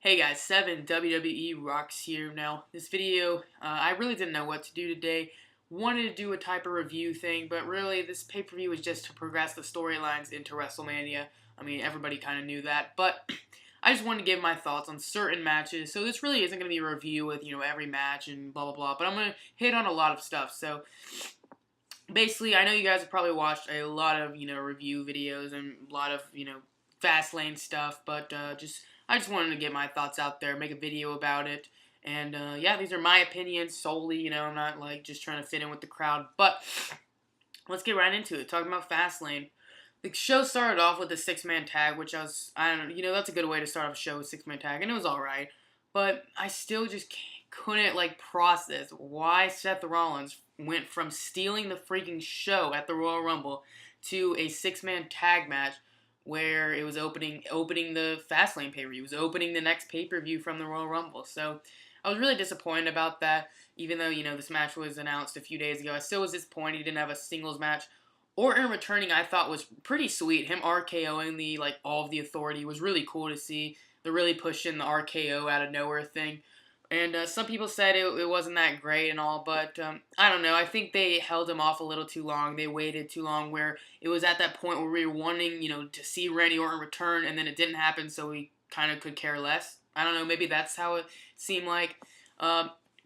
Hey guys, 7 WWE Rocks here. Now, this video, I really didn't know what to do today. Wanted to do a type of review thing, but really this pay-per-view was just to progress the storylines into WrestleMania. I mean, everybody kind of knew that, but I just wanted to give my thoughts on certain matches. So this really isn't going to be a review with, every match and blah, blah, blah, but I'm going to hit on a lot of stuff. So basically, I know you guys have probably watched a lot of, review videos and a lot of, FastLane stuff, but I just wanted to get my thoughts out there, make a video about it, and yeah, these are my opinions solely, I'm not like just trying to fit in with the crowd, but let's get right into it, talking about FastLane. The show started off with a 6-man tag, which I don't know, that's a good way to start off a show with 6-man tag, and it was alright, but I still just couldn't, process why Seth Rollins went from stealing the freaking show at the Royal Rumble to a 6-man tag match where it was opening the Fastlane pay-per-view. It was opening the next pay-per-view from the Royal Rumble. So I was really disappointed about that. Even though, this match was announced a few days ago, I still was disappointed he didn't have a singles match. Orton returning, I thought, was pretty sweet. Him RKOing all of the Authority was really cool to see. They're really pushing the RKO out of nowhere thing. And some people said it wasn't that great and all, but I don't know. I think they held him off a little too long. They waited too long where it was at that point where we were wanting, to see Randy Orton return, and then it didn't happen, so we kind of could care less. I don't know. Maybe that's how it seemed like.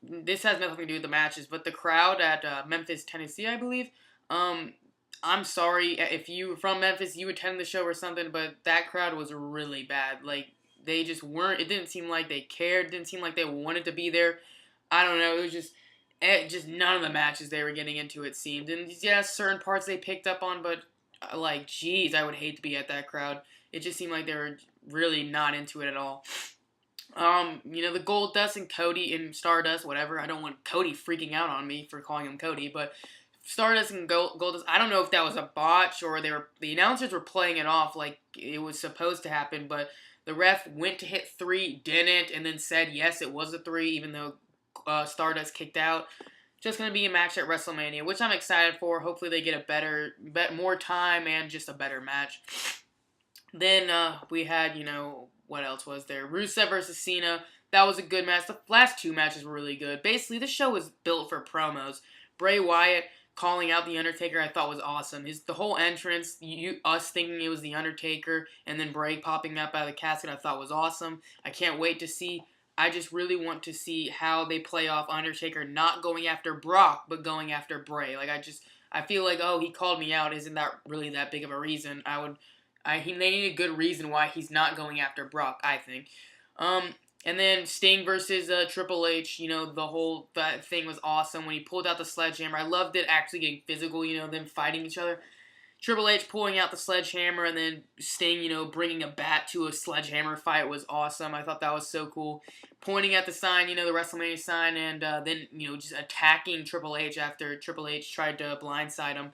This has nothing to do with the matches, but the crowd at Memphis, Tennessee, I believe. I'm sorry if you were from Memphis, you attended the show or something, but that crowd was really bad. They just weren't. It didn't seem like they cared. It didn't seem like they wanted to be there. I don't know. It was just none of the matches they were getting into, it seemed. And yeah, certain parts they picked up on, but geez, I would hate to be at that crowd. It just seemed like they were really not into it at all. The Goldust and Cody and Stardust, whatever. I don't want Cody freaking out on me for calling him Cody, but Stardust and Goldust, I don't know if that was a botch or the announcers were playing it off like it was supposed to happen, but the ref went to hit 3, didn't, and then said yes, it was a 3, even though Stardust kicked out. Just going to be a match at WrestleMania, which I'm excited for. Hopefully they get more time and just a better match. Then we had, what else was there? Rusev versus Cena. That was a good match. The last 2 matches were really good. Basically, the show was built for promos. Bray Wyatt calling out The Undertaker, I thought was awesome. The whole entrance, us thinking it was The Undertaker, and then Bray popping up out of the casket, I thought was awesome. I can't wait to see. I just really want to see how they play off Undertaker not going after Brock, but going after Bray. I feel like, oh, he called me out. Isn't that really that big of a reason? They need a good reason why he's not going after Brock, I think. And then Sting versus Triple H, that thing was awesome when he pulled out the sledgehammer. I loved it actually getting physical, them fighting each other. Triple H pulling out the sledgehammer and then Sting, bringing a bat to a sledgehammer fight was awesome. I thought that was so cool. Pointing at the sign, the WrestleMania sign, and then, just attacking Triple H after Triple H tried to blindside him.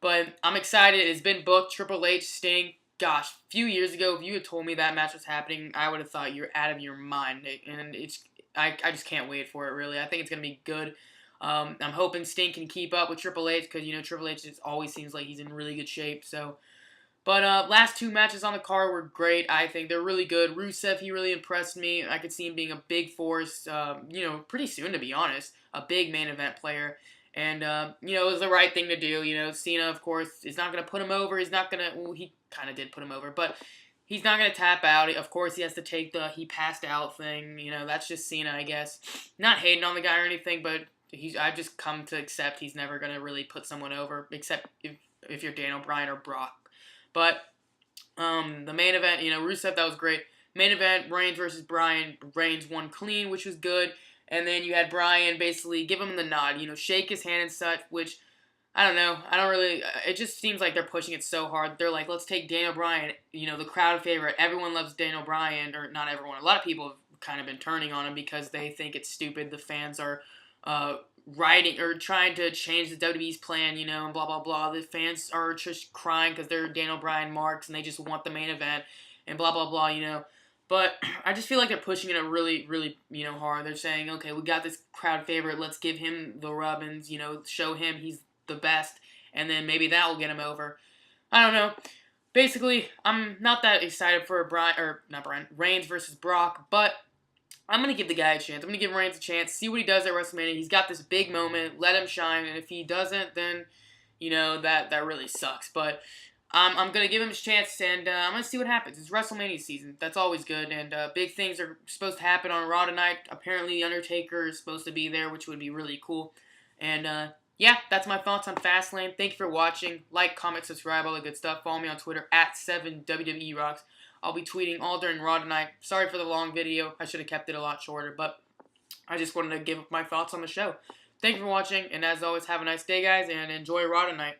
But I'm excited. It's been booked. Triple H, Sting. Gosh, a few years ago, if you had told me that match was happening, I would have thought you're out of your mind. And I just can't wait for it, really. I think it's going to be good. I'm hoping Sting can keep up with Triple H because, Triple H just always seems like he's in really good shape. But last 2 matches on the card were great, I think. They're really good. Rusev, he really impressed me. I could see him being a big force, pretty soon, to be honest. A big main event player. And, it was the right thing to do. Cena, of course, is not going to put him over. He's not going to, well, he kind of did put him over, but he's not going to tap out. Of course, he has to take the he passed out thing. That's just Cena, I guess. Not hating on the guy or anything, but I've just come to accept he's never going to really put someone over, except if you're Daniel Bryan or Brock. But, the main event, Rusev, that was great. Main event, Reigns versus Bryan. Reigns won clean, which was good. And then you had Bryan basically give him the nod, shake his hand and such, which, I don't know. It just seems like they're pushing it so hard. They're like, let's take Daniel Bryan, the crowd favorite. Everyone loves Daniel Bryan, or not everyone. A lot of people have kind of been turning on him because they think it's stupid. The fans are writing or trying to change the WWE's plan, and blah, blah, blah. The fans are just crying because they're Daniel Bryan marks and they just want the main event and blah, blah, blah, But I just feel like they're pushing it really, really, hard. They're saying, okay, we got this crowd favorite. Let's give him the rub and, show him he's the best. And then maybe that will get him over. I don't know. basically, I'm not that excited for Reigns versus Brock, but I'm gonna give the guy a chance. I'm gonna give Reigns a chance, see what he does at WrestleMania. He's got this big moment, let him shine, and if he doesn't, then that really sucks. But I'm gonna give him his chance, and I'm gonna see what happens. It's WrestleMania season. That's always good, and big things are supposed to happen on Raw tonight. Apparently, the Undertaker is supposed to be there, which would be really cool. And yeah, that's my thoughts on Fastlane. Thank you for watching. Like, comment, subscribe, all the good stuff. Follow me on Twitter at 7WWE Rocks. I'll be tweeting all during Raw tonight. Sorry for the long video. I should have kept it a lot shorter, but I just wanted to give my thoughts on the show. Thank you for watching, and as always, have a nice day, guys, and enjoy Raw tonight.